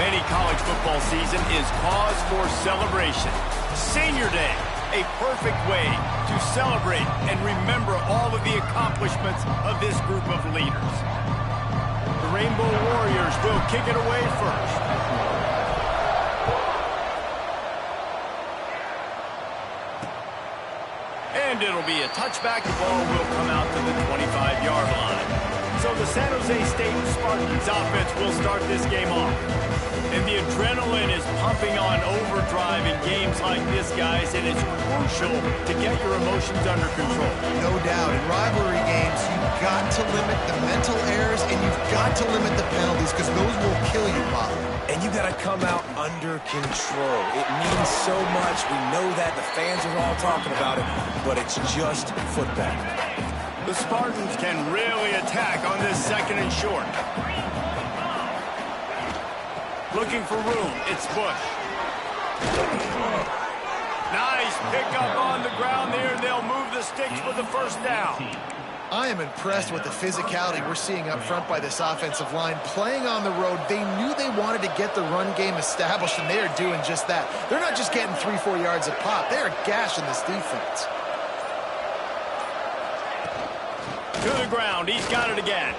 Any college football season is cause for celebration. Senior Day, a perfect way to celebrate and remember all of the accomplishments of this group of leaders. The Rainbow Warriors will kick it away first. And it'll be a touchback. The ball will come out to the 25-yard line. So the San Jose State Spartans offense will start this game off. And the adrenaline is pumping on overdrive in games like this, guys, and it's crucial to get your emotions under control. No doubt. In rivalry games, you've got to limit the mental errors and you've got to limit the penalties because those will kill you, Bob. And you got to come out under control. It means so much. We know that. The fans are all talking about it, but it's just football. The Spartans can really attack on this second and short. Looking for room. It's Bush. Nice pickup on the ground there. They'll move the sticks for the first down. I am impressed with the physicality we're seeing up front by this offensive line. Playing on the road, they knew they wanted to get the run game established, and they are doing just that. They're not just getting 3-4 yards a pop. They are gashing this defense. To the ground. He's got it again.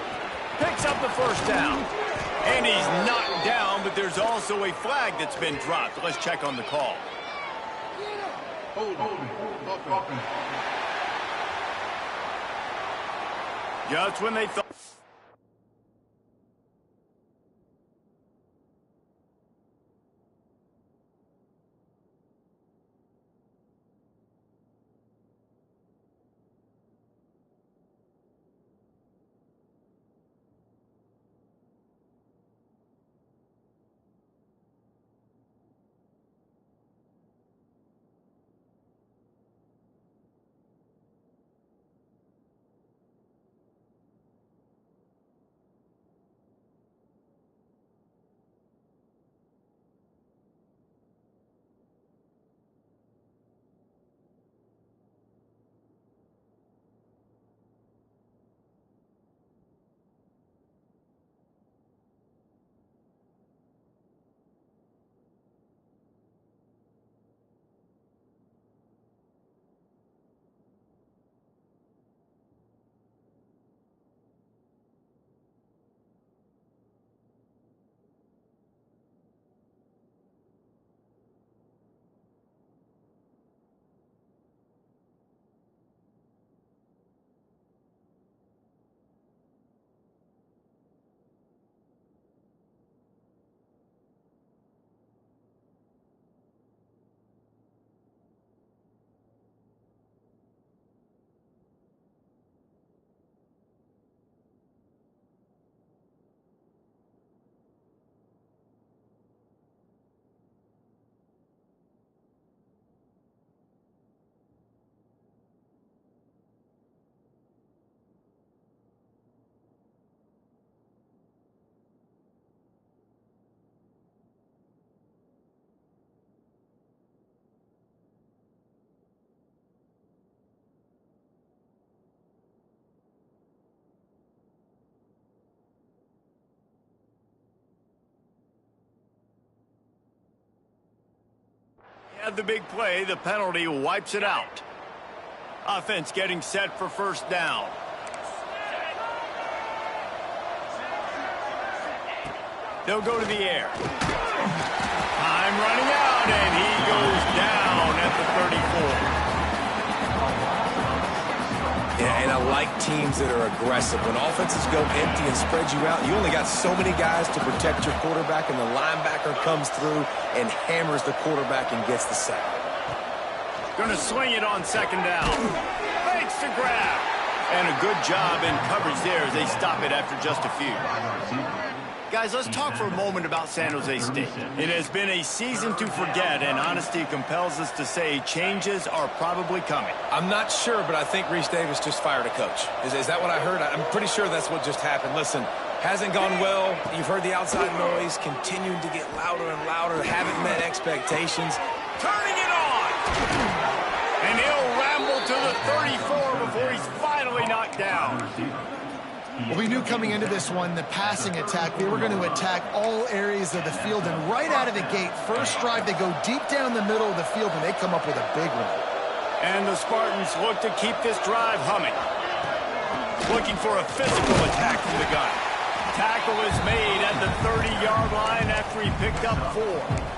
Picks up the first down. And he's knocked down, but there's also a flag that's been dropped. Let's check on the call. Just when they thought... Had the big play, the penalty wipes it out. Offense getting set for first down. They'll go to the air. Time running out, and he goes down at the 34. Yeah, and I like teams that are aggressive. When offenses go empty and spread you out, you only got so many guys to protect your quarterback, and the linebacker comes through and hammers the quarterback and gets the sack. Gonna swing it on second down. Fakes to grab. And a good job in coverage there as they stop it after just a few. Guys, let's talk for a moment about San Jose State. It has been a season to forget, and honesty compels us to say changes are probably coming. I'm not sure, but I think Reese Davis just fired a coach. Is that what I heard? I'm pretty sure that's what just happened. Listen, hasn't gone well. You've heard the outside noise, continuing to get louder and louder, haven't met expectations. Turning it on! And he'll ramble to the 34 before he's finally knocked down. Well, we knew coming into this one, the passing attack, they were going to attack all areas of the field. And right out of the gate, first drive, they go deep down the middle of the field, and they come up with a big one. And the Spartans look to keep this drive humming. Looking for a physical attack from the gun. Tackle is made at the 30-yard line after he picked up 4.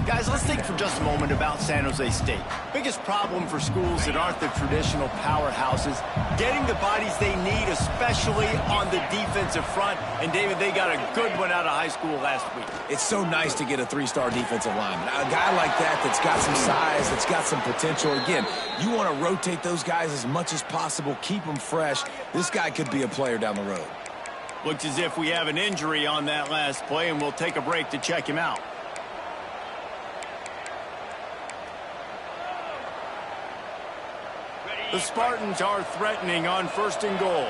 Guys, let's think for just a moment about San Jose State. Biggest problem for schools that aren't the traditional powerhouses, getting the bodies they need, especially on the defensive front. And, David, they got a good one out of high school last week. It's so nice to get a 3-star defensive lineman. A guy like that that's got some size, that's got some potential. Again, you want to rotate those guys as much as possible, keep them fresh. This guy could be a player down the road. Looks as if we have an injury on that last play, and we'll take a break to check him out. The Spartans are threatening on 1st and goal.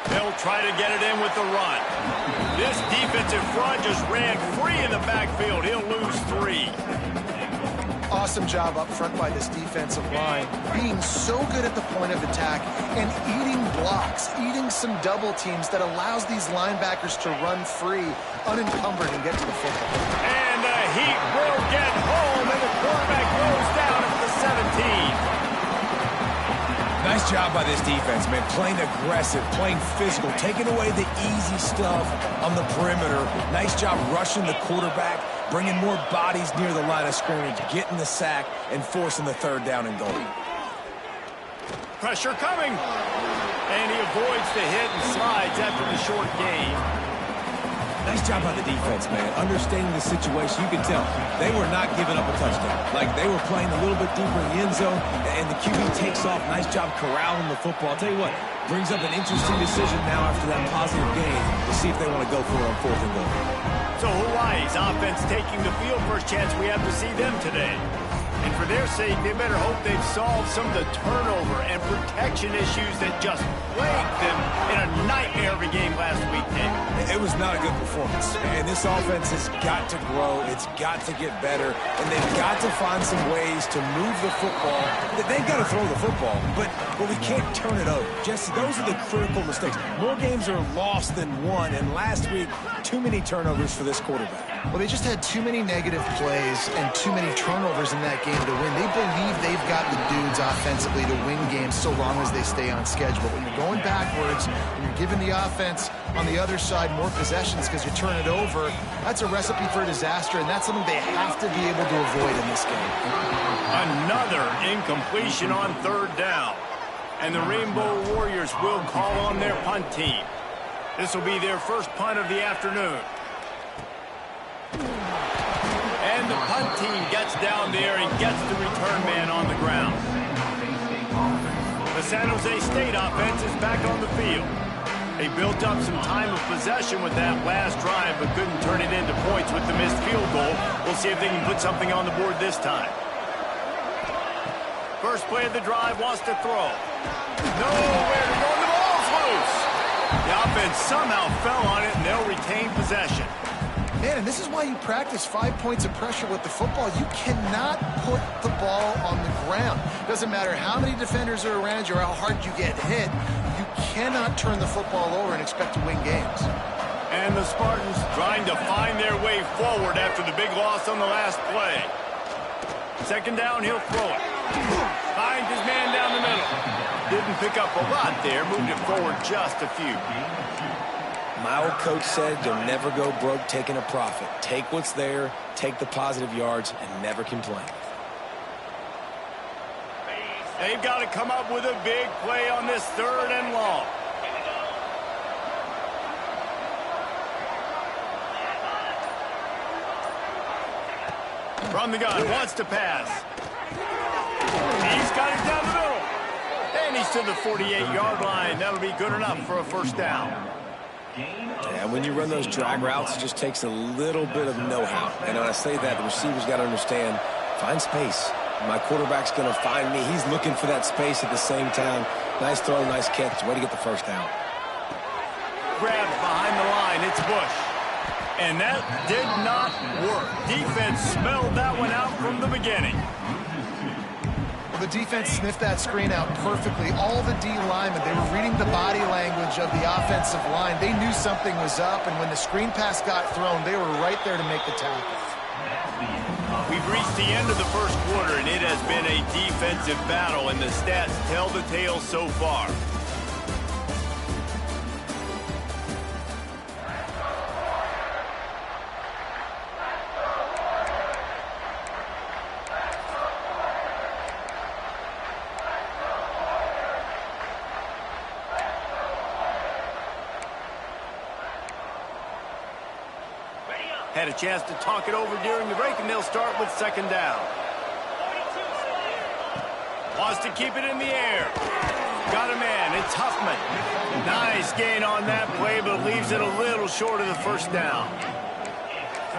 They'll try to get it in with the run. This defensive front just ran free in the backfield. He'll lose 3. Awesome job up front by this defensive line, being so good at the point of attack and eating blocks, eating some double teams that allows these linebackers to run free, unencumbered, and get to the football. And the Heat will get home, and the quarterback goes down at the 17. Nice job by this defense, man. Playing aggressive, playing physical, taking away the easy stuff on the perimeter. Nice job rushing the quarterback, bringing more bodies near the line of scrimmage, getting the sack, and forcing the 3rd down and goal. Pressure coming. And he avoids the hit and slides after the short gain. Nice job by the defense, man. Understanding the situation, you can tell they were not giving up a touchdown. Like, they were playing a little bit deeper in the end zone, and the QB takes off. Nice job corralling the football. I'll tell you what, brings up an interesting decision now after that positive gain to see if they want to go for it on 4th and goal. So Hawaii's offense taking the field. First chance we have to see them today. And for their sake, they better hope they've solved some of the turnover and protection issues that just plagued them in a nightmare of a game last week, Nick. It was not a good performance. And this offense has got to grow. It's got to get better. And they've got to find some ways to move the football. They've got to throw the football, but we can't turn it over. Jesse, those are the critical mistakes. More games are lost than won, and last week, too many turnovers for this quarterback. Well, they just had too many negative plays and too many turnovers in that game to win. They believe they've got the dudes offensively to win games so long as they stay on schedule. But when you're going backwards, when you're giving the offense on the other side more possessions because you turn it over, that's a recipe for disaster, and that's something they have to be able to avoid in this game. Another incompletion on 3rd down. And the Rainbow Warriors will call on their punt team. This will be their first punt of the afternoon. And the punt team gets down there and gets the return man on the ground. The San Jose State offense is back on the field. They built up some time of possession with that last drive, but couldn't turn it into points with the missed field goal. We'll see if they can put something on the board this time. First play of the drive, wants to throw. Nowhere to go, and the ball's loose. The offense somehow fell on it, and they'll retain possession. Man, and this is why you practice 5 points of pressure with the football. You cannot put the ball on the ground. Doesn't matter how many defenders are around you or how hard you get hit. You cannot turn the football over and expect to win games. And the Spartans trying to find their way forward after the big loss on the last play. 2nd down, he'll throw it. Finds his man down the middle. Didn't pick up a lot there, moved it forward just a few. My old coach said you'll never go broke taking a profit. Take what's there, take the positive yards, and never complain. They've got to come up with a big play on this 3rd and long. From the gun, wants to pass. He's got it down the middle. And he's to the 48-yard line. That'll be good enough for a 1st down. And when you run those drag routes, it just takes a little bit of know-how. And when I say that, the receiver's got to understand, find space. My quarterback's going to find me. He's looking for that space at the same time. Nice throw, nice catch. Way to get the 1st down. Grabs behind the line. It's Bush. And that did not work. Defense smelled that one out from the beginning. The defense sniffed that screen out perfectly. All the D linemen, they were reading the body language of the offensive line. They knew something was up, and when the screen pass got thrown, they were right there to make the tackle. We've reached the end of the first quarter, and it has been a defensive battle, and the stats tell the tale so far. Had a chance to talk it over during the break, and they'll start with second down. Wants to keep it in the air. Got a man. It's Huffman. Nice gain on that play, but leaves it a little short of the first down.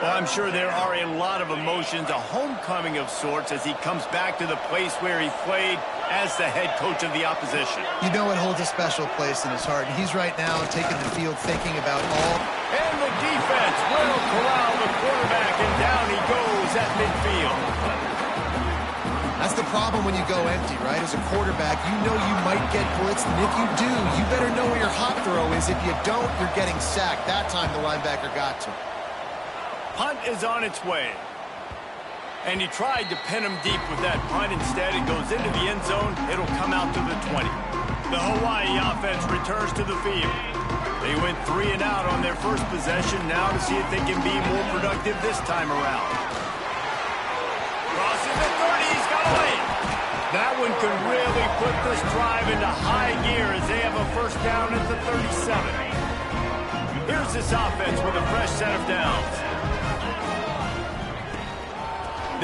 Well, I'm sure there are a lot of emotions, a homecoming of sorts, as he comes back to the place where he played as the head coach of the opposition. You know it holds a special place in his heart, and he's right now taking the field thinking about all... And the defense will corral the quarterback, and down he goes at midfield. That's the problem when you go empty, right? As a quarterback, you know you might get blitzed, and if you do, you better know where your hot throw is. If you don't, you're getting sacked. That time the linebacker got to. Punt is on its way. And he tried to pin him deep with that punt. Instead, it goes into the end zone. It'll come out to the 20. The Hawaii offense returns to the field. They went 3 and out on their first possession. Now to see if they can be more productive this time around. Crossing the 30, he's got away. That one could really put this drive into high gear as they have a first down at the 37. Here's this offense with a fresh set of downs.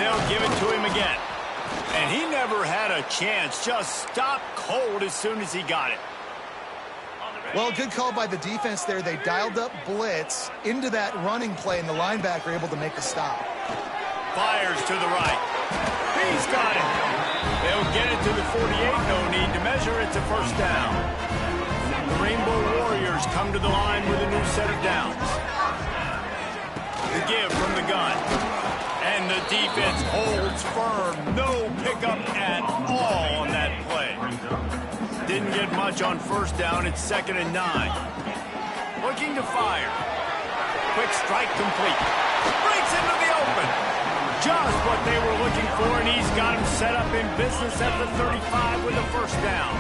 They'll give it to him again. And he never had a chance. Just stopped cold as soon as he got it. Well, good call by the defense there. They dialed up blitz into that running play, and the linebacker able to make the stop. Fires to the right. He's got it. They'll get it to the 48. No need to measure. It's a first down. The Rainbow Warriors come to the line with a new set of downs. The give from the gun. And the defense holds firm. No pickup at all on that play. Didn't get much on first down. It's 2nd and 9. Looking to fire. Quick strike complete. Breaks into the open. Just what they were looking for, and he's got him set up in business at the 35 with a first down.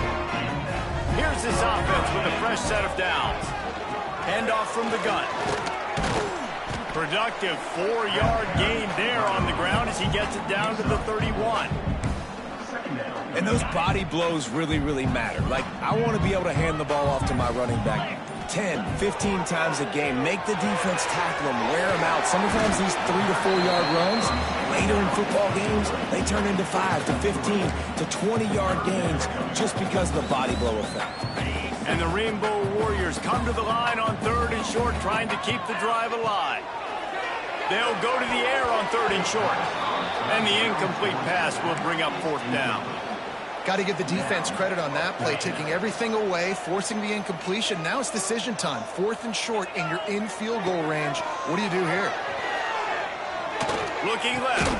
Here's this offense with a fresh set of downs. Handoff from the gun. Productive 4-yard gain there on the ground as he gets it down to the 31. And those body blows really, really matter. Like, I want to be able to hand the ball off to my running back 10, 15 times a game. Make the defense tackle them, wear them out. Sometimes these 3 to 4 yard runs, later in football games, they turn into 5 to 15 to 20-yard gains just because of the body blow effect. And the Rainbow Warriors come to the line on 3rd and short, trying to keep the drive alive. They'll go to the air on 3rd and short. And the incomplete pass will bring up 4th down. Got to give the defense credit on that play, taking everything away, forcing the incompletion. Now it's decision time. 4th and short, and you're in field goal range. What do you do here? Looking left.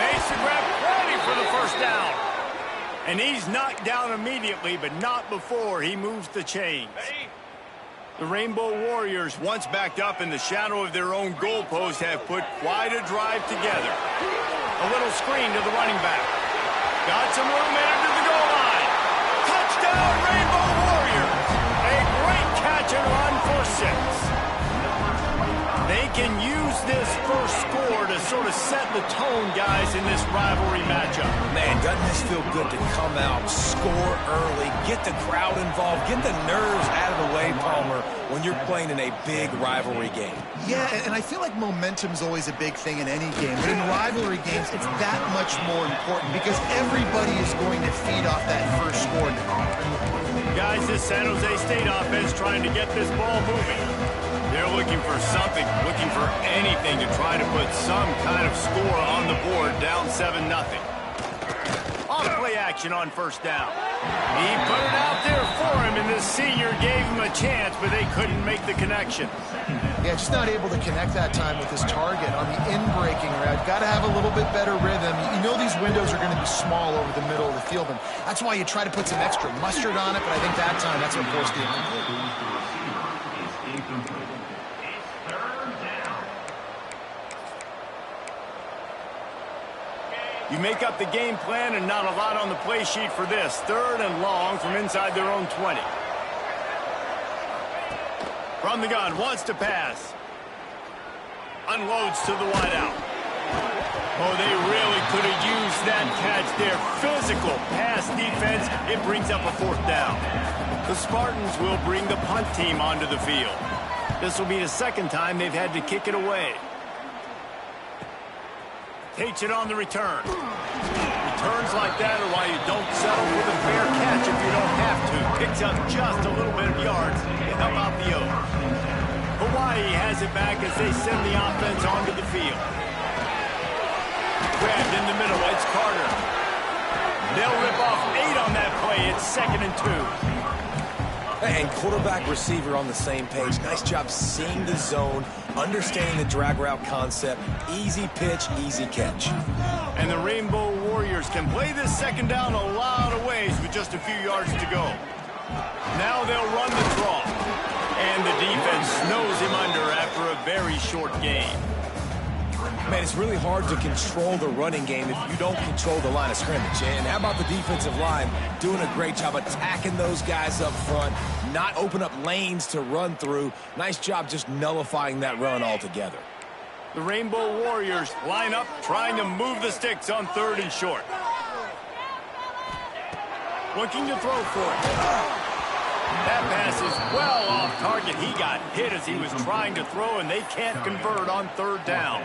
Makes the grab, ready for the first down. And he's knocked down immediately, but not before he moves the chains. The Rainbow Warriors, once backed up in the shadow of their own goalpost, have put quite a drive together. A little screen to the running back. Got some room into the goal line. Touchdown, Rainbow Warriors. A great catch and run for 6. They can use this first score to sort of set the tone, guys, in this rivalry matchup. Man, doesn't this feel good to come out, score early, get the crowd involved, get the nerves out of the way, Palmer, when you're playing in a big rivalry game? Yeah, and I feel like momentum's always a big thing in any game, but in rivalry games, it's that much more important because everybody is going to feed off that first score. Guys, this San Jose State offense trying to get this ball moving. They're looking for something, looking for anything to try to put some kind of score on the board, down 7-0. Off play action on first down. He put it out there for him, and the senior gave him a chance, but they couldn't make the connection. Yeah, just not able to connect that time with his target on the in-breaking route. Got to have a little bit better rhythm. You know these windows are going to be small over the middle of the field, and that's why you try to put some extra mustard on it, but I think that time that's what forced the incomplete. You make up the game plan and not a lot on the play sheet for this. 3rd and long from inside their own 20. From the gun, wants to pass. Unloads to the wideout. Oh, they really could have used that catch there. Physical pass defense. It brings up a 4th down. The Spartans will bring the punt team onto the field. This will be the 2nd time they've had to kick it away. Takes it on the return. Returns like that are why you don't settle for the fair catch if you don't have to. Picks up just a little bit of yards to help out the O's. Hawaii has it back as they send the offense onto the field. Grabbed in the middle, it's Carter. They'll rip off 8 on that play. It's 2nd and 2. And quarterback receiver on the same page. Nice job seeing the zone, understanding the drag route concept. Easy pitch, easy catch. And the Rainbow Warriors can play this 2nd down a lot of ways with just a few yards to go. Now they'll run the draw. And the defense snows him under after a very short game. Man, it's really hard to control the running game if you don't control the line of scrimmage. And how about the defensive line doing a great job attacking those guys up front, not open up lanes to run through. Nice job just nullifying that run altogether. The Rainbow Warriors line up trying to move the sticks on 3rd and short. Looking to throw for it. That pass is well off target. He got hit as he was trying to throw, and they can't convert on 3rd down.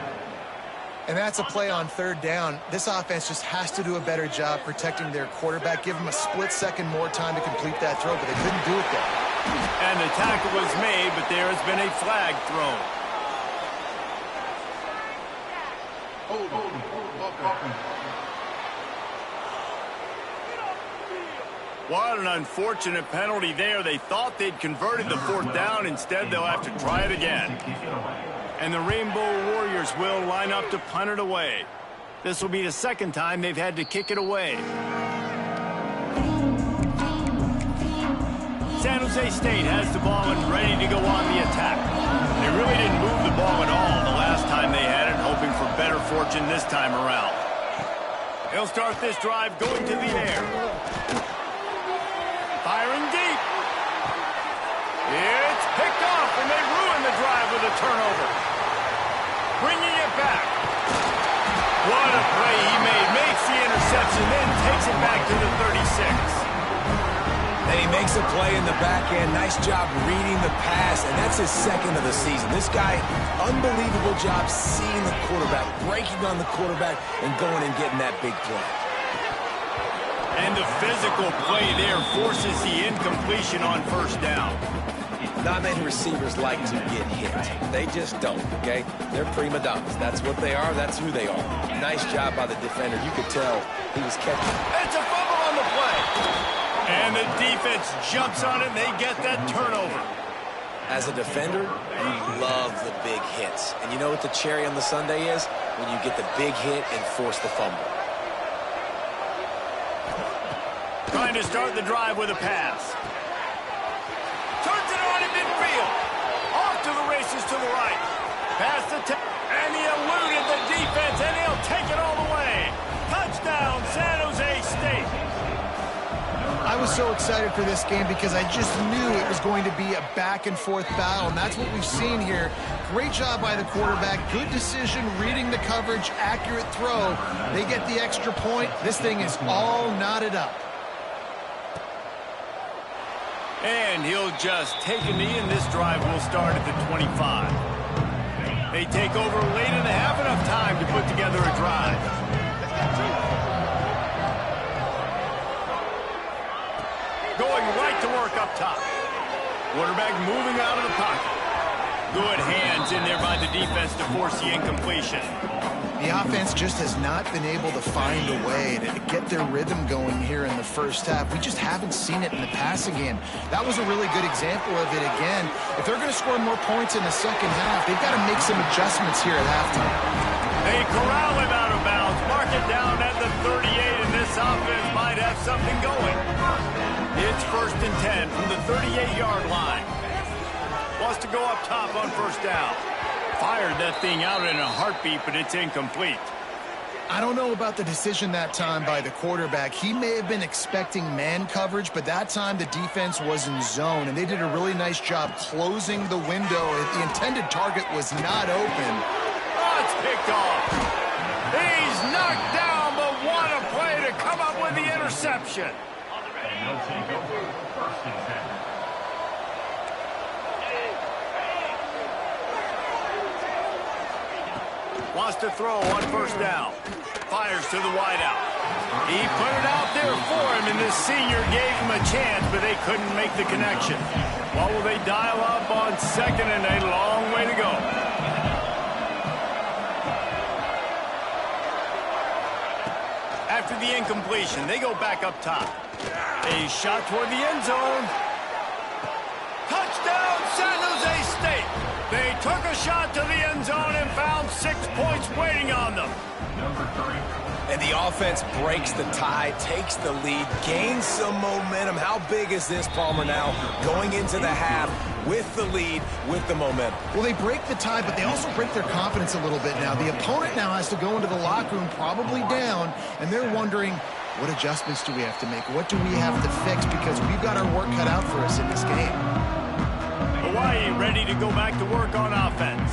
And that's a play on 3rd down. This offense just has to do a better job protecting their quarterback. Give him a split second more time to complete that throw, but they couldn't do it there. And the tackle was made, but there has been a flag thrown. What an unfortunate penalty there. They thought they'd converted the 4th down. Instead, they'll have to try it again. And the Rainbow Warriors will line up to punt it away. This will be the 2nd time they've had to kick it away. San Jose State has the ball and ready to go on the attack. They really didn't move the ball at all the last time they had it, hoping for better fortune this time around. He'll start this drive going to the air. Firing deep. It's picked off, and they ruin the drive with a turnover. Bringing it back. What a play he made. Makes the interception, then takes it back to the 36. And he makes a play in the back end. Nice job reading the pass, and that's his 2nd of the season. This guy, unbelievable job seeing the quarterback, breaking on the quarterback, and going and getting that big play. And the physical play there forces the incompletion on 1st down. Not many receivers like to get hit. They just don't, okay? They're prima donnas. That's what they are. That's who they are. Nice job by the defender. You could tell he was catching. It's a fumble on the play. And the defense jumps on it, and they get that turnover. As a defender, you love the big hits. And you know what the cherry on the sundae is? When you get the big hit and force the fumble. Trying to start the drive with a pass. Turns it on in midfield. Off to the races to the right. Past the and he eluded the defense, and he'll take it all the way. Touchdown, San Jose State. I was so excited for this game because I just knew it was going to be a back-and-forth battle, and that's what we've seen here. Great job by the quarterback. Good decision, reading the coverage, accurate throw. They get the extra point. This thing is all knotted up. And he'll just take a knee, and this drive will start at the 25. They take over late in the half, enough time to put together a drive. Going right to work up top. Quarterback moving out of the pocket. Good hands in there by the defense to force the incompletion. The offense just has not been able to find a way to get their rhythm going here in the first half. We just haven't seen it in the passing game. That was a really good example of it again. If they're going to score more points in the second half, they've got to make some adjustments here at halftime. They corral him out of bounds, mark it down at the 38, and this offense might have something going. It's 1st and 10 from the 38-yard line. Wants to go up top on first down. Fired that thing out in a heartbeat, but it's incomplete. I don't know about the decision that time by the quarterback. He may have been expecting man coverage, but that time the defense was in zone, and they did a really nice job closing the window. The intended target was not open. Oh, it's picked off. He's knocked down, but what a play to come up with the interception. Wants to throw on first down. Fires to the wideout. He put it out there for him, and this senior gave him a chance, but they couldn't make the connection. What will they dial up on second, and a long way to go. After the incompletion, they go back up top. A shot toward the end zone. Touchdown, San Jose State. They took a shot to the end zone and found 6 points waiting on them. And the offense breaks the tie, takes the lead, gains some momentum. How big is this, Palmer, now going into the half with the lead, with the momentum? Well, they break the tie, but they also break their confidence a little bit now. The opponent now has to go into the locker room probably down, and they're wondering, what adjustments do we have to make? What do we have to fix? Because we've got our work cut out for us in this game. Hawaii ready to go back to work on offense.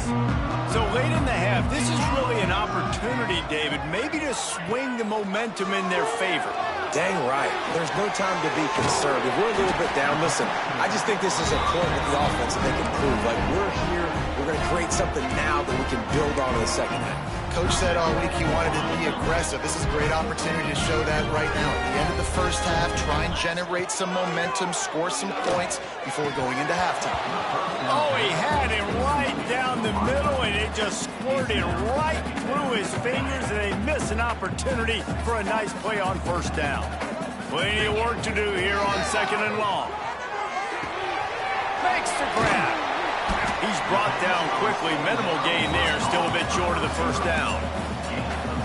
So late in the half, this is really an opportunity, David, maybe to swing the momentum in their favor. Dang right. There's no time to be concerned. If we're a little bit down, listen, I just think this is a point with the offense that they can prove. Like, we're here, we're going to create something now that we can build on in the second half. Coach said all week he wanted to be aggressive. This is a great opportunity to show that right now. At the end of the first half, try and generate some momentum, score some points before going into halftime. Oh, he had it right down the middle, and it just squirted right through his fingers, and they miss an opportunity for a nice play on first down. Plenty of work to do here on second and long. Makes the grab. He's brought down quickly. Minimal gain there. Still a bit short of the first down.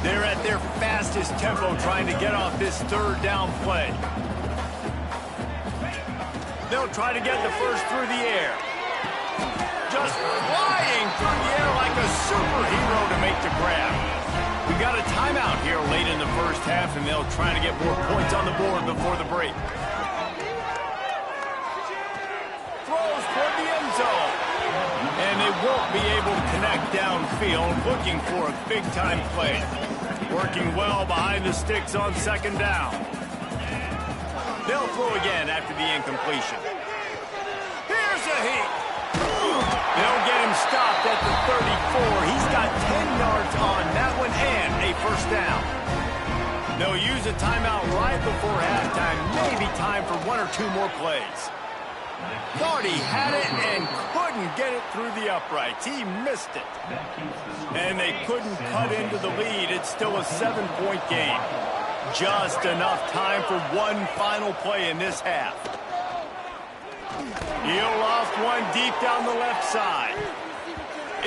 They're at their fastest tempo trying to get off this third down play. They'll try to get the first through the air. Just flying through the air like a superhero to make the grab. We got a timeout here late in the first half, and they'll try to get more points on the board before the break. Throws toward the end zone. And they won't be able to connect downfield, looking for a big-time play. Working well behind the sticks on second down. They'll throw again after the incompletion. Here's a heat. They'll get him stopped at the 34. He's got 10 yards on that one and a first down. They'll use a timeout right before halftime. Maybe time for 1 or 2 more plays. Thought he had it and couldn't get it through the uprights. He missed it. And they couldn't cut into the lead. It's still a 7-point game. Just enough time for one final play in this half. He'll loft one deep down the left side.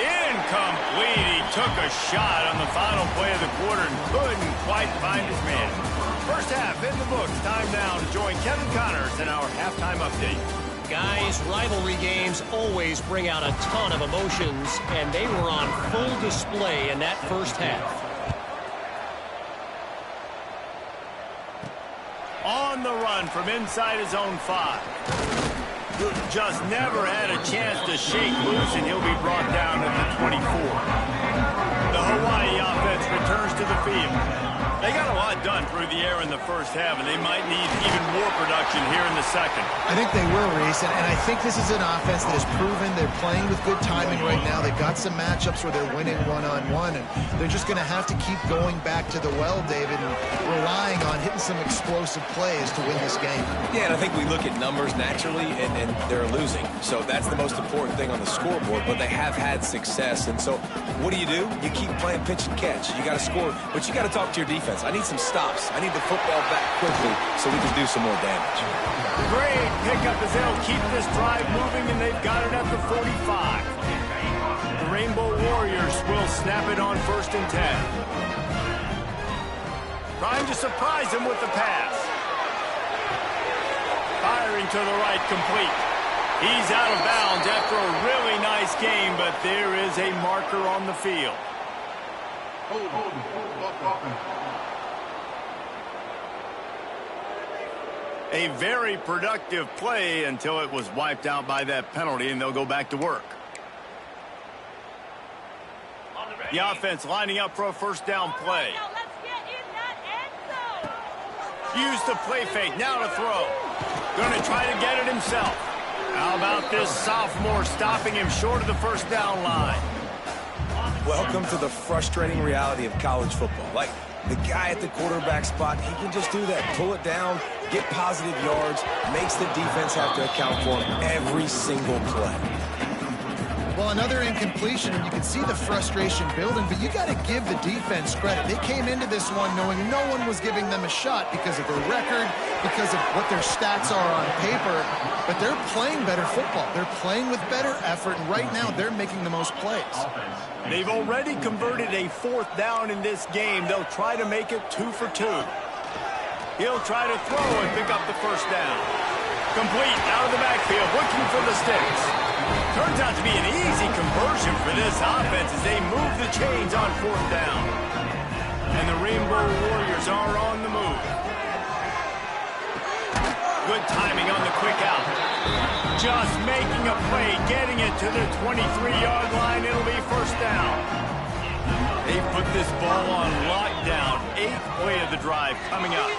Incomplete. He took a shot on the final play of the quarter and couldn't quite find his man. First half in the books. Time now to join Kevin Connors in our halftime update. Guys, rivalry games always bring out a ton of emotions, and they were on full display in that first half. On the run from inside his own 5. Just never had a chance to shake loose, and he'll be brought down at the 24. The Hawaii offense returns to the field. They got a lot done through the air in the first half, and they might need even more production here in the second. I think they will, Reese, and I think this is an offense that has proven they're playing with good timing right now. They've got some matchups where they're winning one-on-one, and they're just going to have to keep going back to the well, David, and relying on hitting some explosive plays to win this game. Yeah, and I think we look at numbers naturally, and they're losing. So that's the most important thing on the scoreboard, but they have had success. And so what do? You keep playing pitch and catch. You got to score, but you got to talk to your defense. I need some stops. I need the football back quickly so we can do some more damage. Great pickup as they'll keep this drive moving, and they've got it at the 45. The Rainbow Warriors will snap it on 1st and 10. Trying to surprise him with the pass. Firing to the right, complete. He's out of bounds after a really nice game, but there is a marker on the field. A very productive play until it was wiped out by that penalty, and they'll go back to work. The offense lining up for a first down play. Use the play fake, now to throw. Going to try to get it himself. How about this sophomore stopping him short of the first down line? Welcome to the frustrating reality of college football. Like, the guy at the quarterback spot, he can just do that. Pull it down, get positive yards, makes the defense have to account for him every single play. Well, another incompletion, and you can see the frustration building, but you got to give the defense credit. They came into this one knowing no one was giving them a shot because of their record, because of what their stats are on paper, but they're playing better football. They're playing with better effort, and right now they're making the most plays. They've already converted a 4th down in this game. They'll try to make it 2 for 2. He'll try to throw and pick up the first down. Complete out of the backfield, looking for the sticks. Turns out to be an easy conversion for this offense as they move the chains on 4th down. And the Rainbow Warriors are on the move. Good timing on the quick out. Just making a play, getting it to the 23-yard line. It'll be first down. They put this ball on lockdown. 8th play of the drive coming up.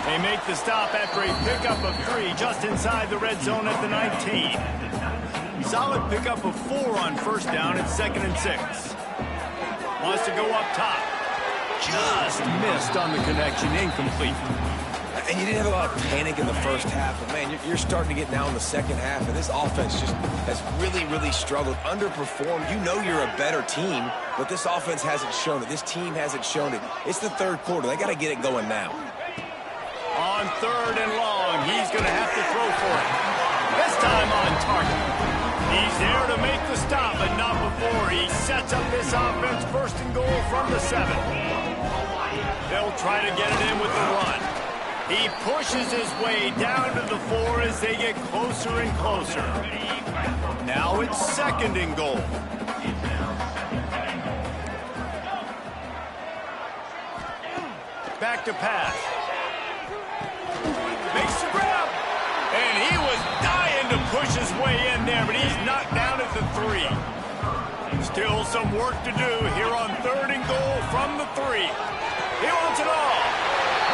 They make the stop after a pickup of 3 just inside the red zone at the 19. Solid pickup of 4 on first down at 2nd and 6. Wants to go up top. Just missed on the connection, incomplete. And you didn't have a lot of panic in the first half, but man, you're starting to get now in the second half, and this offense just has really, really struggled, underperformed. You know you're a better team, but this offense hasn't shown it. This team hasn't shown it. It's the 3rd quarter. They got to get it going now. On 3rd and long, he's going to have to throw for it. This time on target. He's there to make the stop, but not before he sets up this offense 1st and goal from the 7. They'll try to get it in with the run. He pushes his way down to the 4 as they get closer and closer. Now it's 2nd and goal. Back to pass. Makes the grab. And he was dying to push his way in there, but he's knocked down at the 3. Still some work to do here on 3rd and goal from the 3. He wants it all.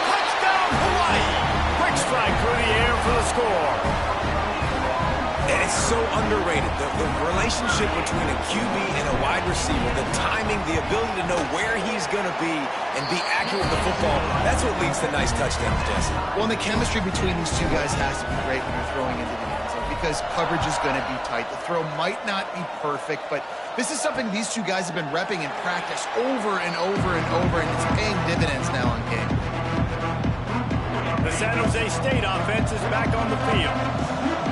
Touchdown, Hawaii. Quick strike through the air for the score. And it's so underrated. The relationship between a QB and a wide receiver, the timing, the ability to know where he's going to be and be accurate with the football, that's what leads to nice touchdowns, Jesse. Well, and the chemistry between these two guys has to be great when you're throwing into the end zone because coverage is going to be tight. The throw might not be perfect, but this is something these two guys have been repping in practice over and over and over, and it's paying dividends now on game. The San Jose State offense is back on the field.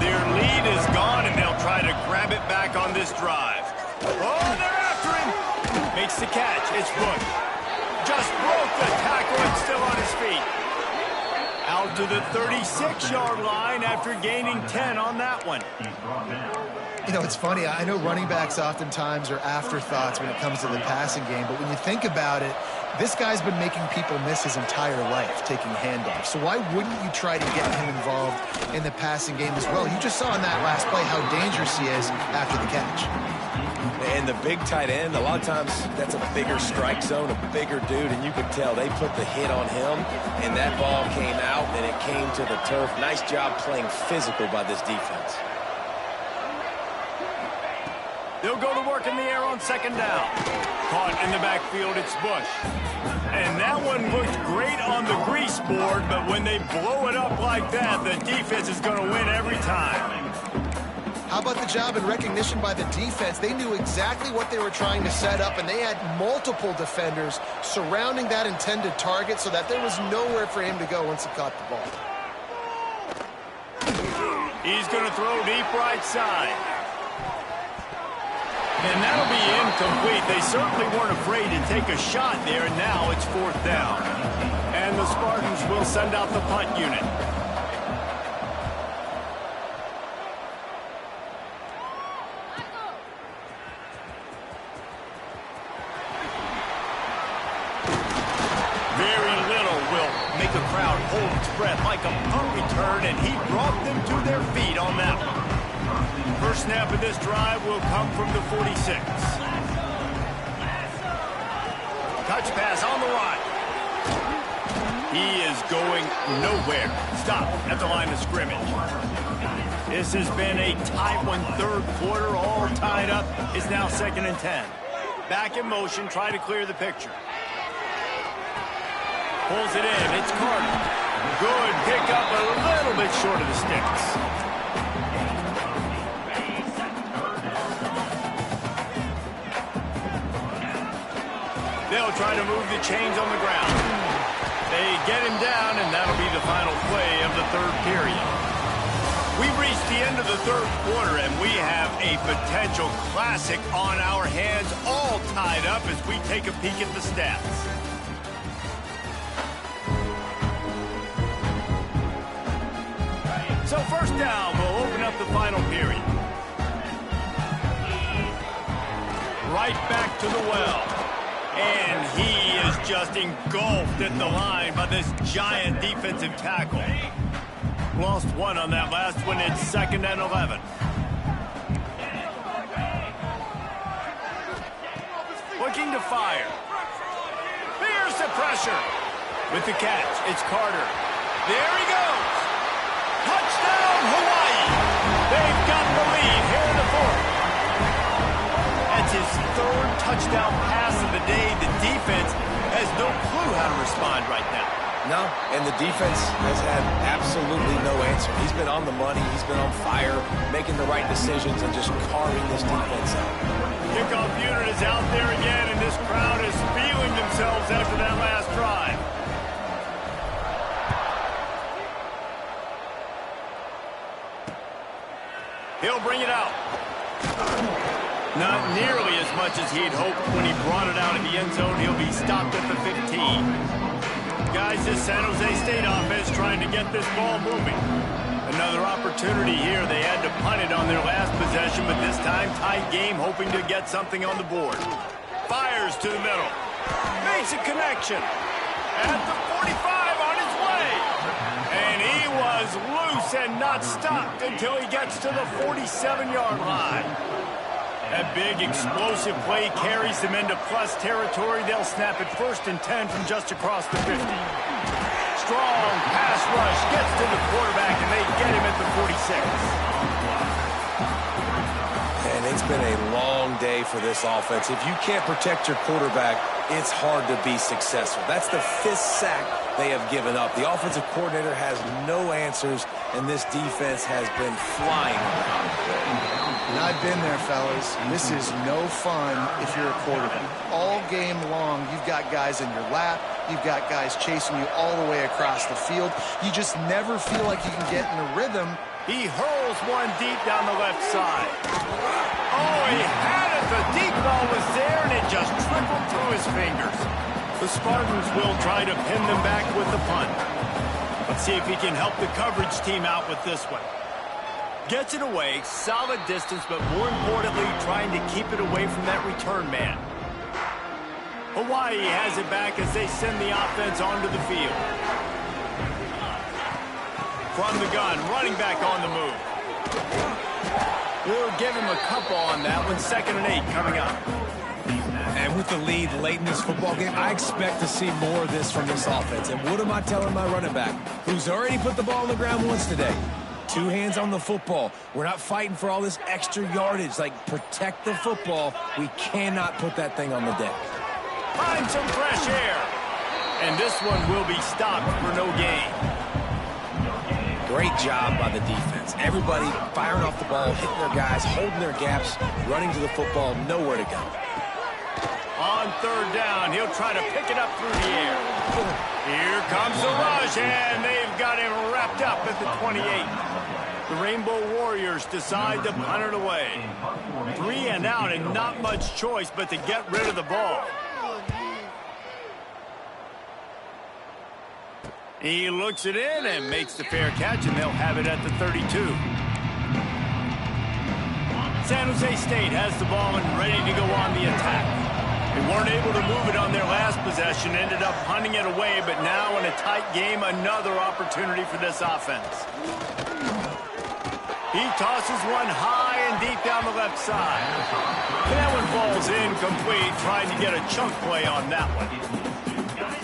Their lead is gone, and they'll try to grab it back on this drive. Oh, they're after him. Makes the catch. It's Book. Just broke the tackle and still on his feet. Out to the 36-yard line after gaining 10 on that one. You know, it's funny. I know running backs oftentimes are afterthoughts when it comes to the passing game, but when you think about it, This guy's been making people miss his entire life taking handoffs. So why wouldn't you try to get him involved in the passing game as well? You just saw in that last play how dangerous he is after the catch. And the big tight end, a lot of times that's a bigger strike zone, a bigger dude, and you could tell they put the hit on him, and that ball came out, and it came to the turf. Nice job playing physical by this defense. They'll go to work in the air on second down. Caught in the backfield, it's Bush. And that one looked great on the grease board, but when they blow it up like that, the defense is going to win every time. How about the job and recognition by the defense? They knew exactly what they were trying to set up, and they had multiple defenders surrounding that intended target so that there was nowhere for him to go once he caught the ball. He's going to throw deep right side. And that'll be incomplete. They certainly weren't afraid to take a shot there, and now it's fourth down. And the Spartans will send out the punt unit. Very little will make a crowd hold its breath like a punt return, and he brought them to their feet on that one. First snap of this drive will come from the 46. Touch pass on the line. He is going nowhere. Stop at the line of scrimmage. This has been a tight one, third quarter, all tied up. It's now 2nd and 10. Back in motion, try to clear the picture. Pulls it in, it's Carter. Good pickup, a little bit short of the sticks. They'll try to move the chains on the ground. They get him down, and that'll be the final play of the third period. We've reached the end of the third quarter, and we have a potential classic on our hands, all tied up as we take a peek at the stats. So first down, we'll open up the final period. Right back to the well. And he is just engulfed at the line by this giant defensive tackle. Lost one on that last one. It's 2nd and 11. Looking to fire. Fierce the pressure. With the catch, it's Carter. There he goes. Touchdown, Hawaii. They've got the lead here in the fourth. That's his third touchdown pass of the day. The defense has no clue how to respond right now. No, and the defense has had absolutely no answer. He's been on the money. He's been on fire, making the right decisions and just carving this defense out. Kickoff unit is out there again, and this crowd is feeling themselves after that last drive. He'll bring it out. Not nearly as much as he'd hoped when he brought it out of the end zone. He'll be stopped at the 15. Guys, this San Jose State offense trying to get this ball moving. Another opportunity here. They had to punt it on their last possession, but this time tight game, hoping to get something on the board. Fires to the middle. Makes a connection. At the 45 on his way. And he was loose and not stopped until he gets to the 47-yard line. That big explosive play carries them into plus territory. They'll snap it 1st and 10 from just across the 50. Strong pass rush gets to the quarterback, and they get him at the 46. And it's been a long day for this offense. If you can't protect your quarterback, it's hard to be successful. That's the 5th sack they have given up. The offensive coordinator has no answers, and this defense has been flying around. And I've been there, fellas. This is no fun if you're a quarterback. All game long, you've got guys in your lap. You've got guys chasing you all the way across the field. You just never feel like you can get in a rhythm. He hurls one deep down the left side. Oh, he had it. The deep ball was there, and it just trickled through his fingers. The Spartans will try to pin them back with the punt. Let's see if he can help the coverage team out with this one. Gets it away, solid distance, but more importantly, trying to keep it away from that return man. Hawaii has it back as they send the offense onto the field. From the gun, running back on the move. We'll give him a couple on that one. 2nd and 8 coming up. And with the lead late in this football game, I expect to see more of this from this offense. And what am I telling my running back, who's already put the ball on the ground once today? 2 hands on the football. We're not fighting for all this extra yardage. Like, protect the football. We cannot put that thing on the deck. Find some fresh air. And this one will be stopped for no gain. Great job by the defense. Everybody firing off the ball, hitting their guys, holding their gaps, running to the football, nowhere to go. On 3rd down, he'll try to pick it up through the air. Here comes the rush, and they've got him wrapped up at the 28. The Rainbow Warriors decide to punt it away. 3 and out, and not much choice but to get rid of the ball. He looks it in and makes the fair catch, and they'll have it at the 32. San Jose State has the ball and ready to go on the attack. They weren't able to move it on their last possession, ended up punting it away, but now in a tight game, another opportunity for this offense. He tosses one high and deep down the left side. That one falls incomplete, trying to get a chunk play on that one.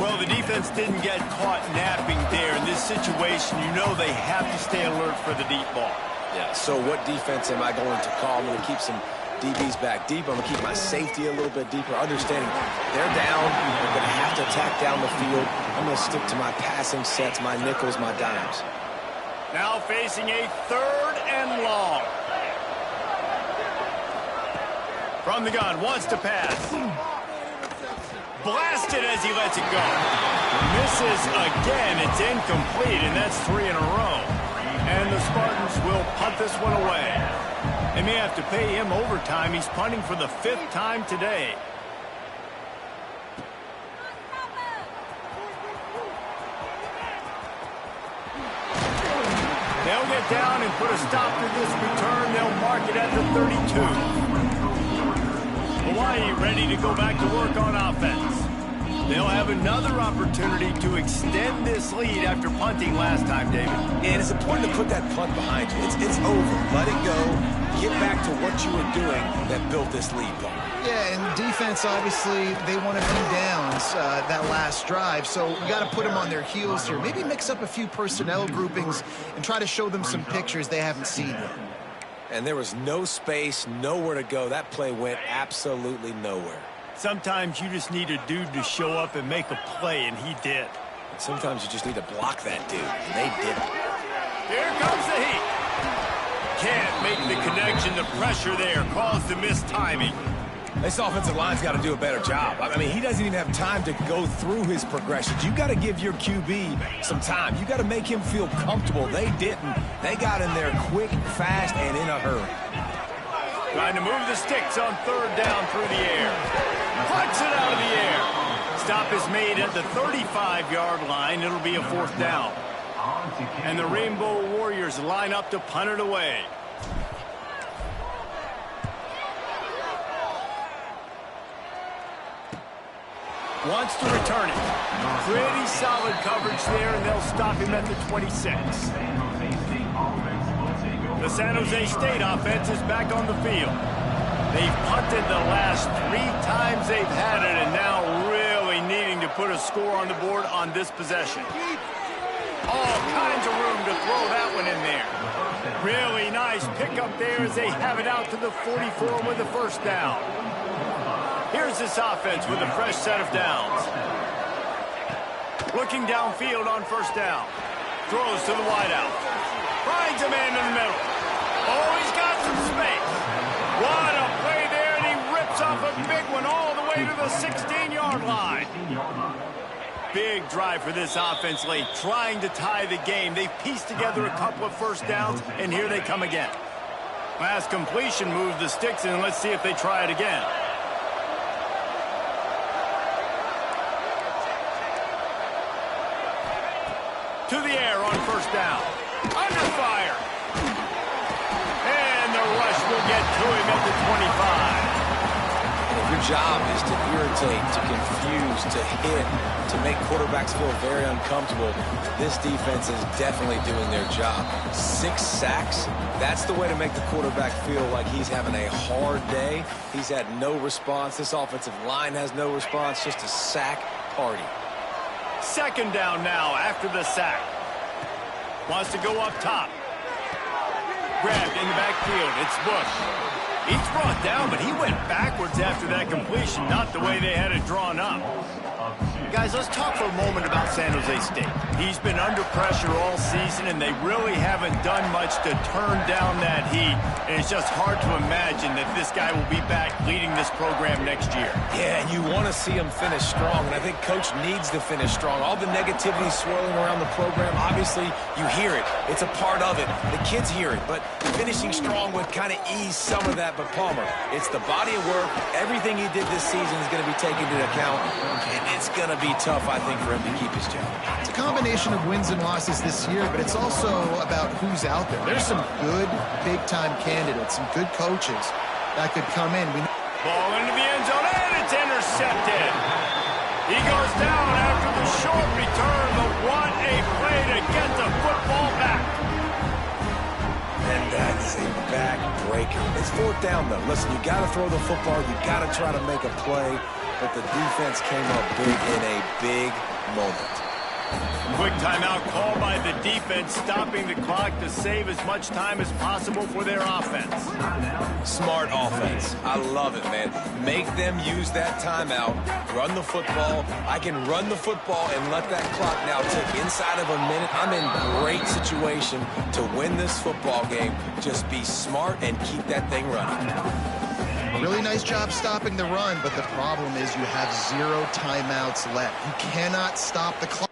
Well, the defense didn't get caught napping there. In this situation, you know they have to stay alert for the deep ball. Yeah, so what defense am I going to call? I'm going to keep some DBs back deep. I'm going to keep my safety a little bit deeper, understanding they're down. They're going to have to attack down the field. I'm going to stick to my passing sets, my nickels, my dimes. Now facing a 3rd and long. From the gun, wants to pass. Blasted as he lets it go. Misses again. It's incomplete, and that's 3 in a row. And the Spartans will punt this one away. They may have to pay him overtime. He's punting for the 5th time today. They'll get down and put a stop to this return. They'll mark it at the 32. Hawaii ready to go back to work on offense. They'll have another opportunity to extend this lead after punting last time, David. And it's important to put that punt behind you. It's over. Let it go. Get back to what you were doing that built this lead, Paul. Yeah, and defense, obviously, they want a few downs that last drive, so you got to put them on their heels here. Maybe mix up a few personnel groupings and try to show them some pictures they haven't seen yet. And there was no space, nowhere to go. That play went absolutely nowhere. Sometimes you just need a dude to show up and make a play, and he did. And sometimes you just need to block that dude, and they did it. Here comes the heat. Can't make the connection. The pressure there caused the missed timing. This offensive line's got to do a better job. I mean, he doesn't even have time to go through his progressions. You got to give your QB some time. You got to make him feel comfortable. They didn't. They got in there quick, fast, and in a hurry. Trying to move the sticks on 3rd down through the air. Punts it out of the air. Stop is made at the 35-yard line. It'll be a 4th down. And the Rainbow Warriors line up to punt it away. Wants to return it. Pretty solid coverage there, and they'll stop him at the 26. The San Jose State offense is back on the field. They've punted the last 3 times they've had it, and now really needing to put a score on the board on this possession. All kinds of room to throw that one in there. Really nice pickup there as they have it out to the 44 with the 1st down. Here's this offense with a fresh set of downs. Looking downfield on 1st down. Throws to the wideout. Finds a man in the middle. Oh, he's got some space. What a play there, and he rips off a big one all the way to the 16-yard line. Big drive for this offense late, trying to tie the game. They've pieced together a couple of 1st downs, and here they come again. Last completion moved the sticks, and let's see if they try it again. To the air on 1st down. Under fire. And the rush will get to him at the 25. And if Your job is to irritate, to confuse, to hit, to make quarterbacks feel very uncomfortable. This defense is definitely doing their job. 6 sacks, that's the way to make the quarterback feel like he's having a hard day. He's had no response. This offensive line has no response, just a sack party. Second down now after the sack. Wants to go up top. Grabbed in the backfield. It's Bush. He's brought down, but he went backwards after that completion, not the way they had it drawn up. Guys, let's talk for a moment about San Jose State. He's been under pressure all season, and they really haven't done much to turn down that heat. And it's just hard to imagine that this guy will be back leading this program next year. Yeah, and you want to see him finish strong, and I think Coach needs to finish strong. All the negativity swirling around the program, obviously, you hear it. It's a part of it. The kids hear it, but finishing strong would kind of ease some of that. But Palmer, it's the body of work. Everything he did this season is going to be taken into account, and it's going to be tough, I think, for him to keep his job. It's a combination of wins and losses this year, but it's also about who's out there. There's some good big-time candidates, some good coaches that could come in. Ball into the end zone, and it's intercepted. He goes down after the short return, but what a play to get the football back. And that is a back-breaker. It's 4th down, though. Listen, you got to throw the football. You got to try to make a play. But the defense came up big in a big moment. Quick timeout call by the defense, stopping the clock to save as much time as possible for their offense. Smart offense. I love it, man. Make them use that timeout, run the football. I can run the football and let that clock now tick inside of a minute. I'm in great situation to win this football game. Just be smart and keep that thing running. Really nice job stopping the run, but the problem is you have 0 timeouts left. You cannot stop the clock.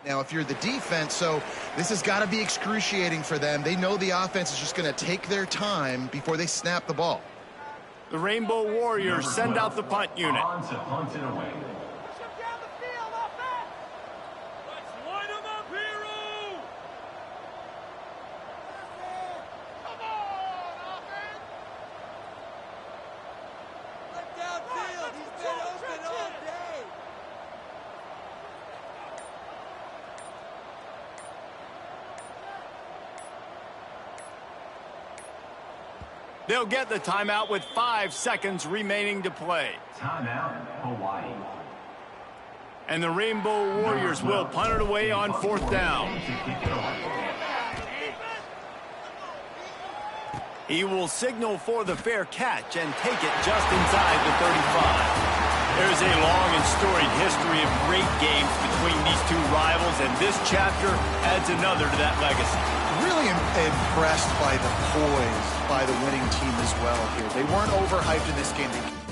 Now, if you're the defense, so this has got to be excruciating for them. They know the offense is just going to take their time before they snap the ball. The Rainbow Warriors send out the punt unit. They'll get the timeout with 5 seconds remaining to play. Timeout, Hawaii. And the Rainbow Warriors will punt it away on 4th down. He will signal for the fair catch and take it just inside the 35. There's a long and storied history of great games between these two rivals, and this chapter adds another to that legacy. Really impressed by the poise by the winning team as well here. They weren't overhyped in this game. They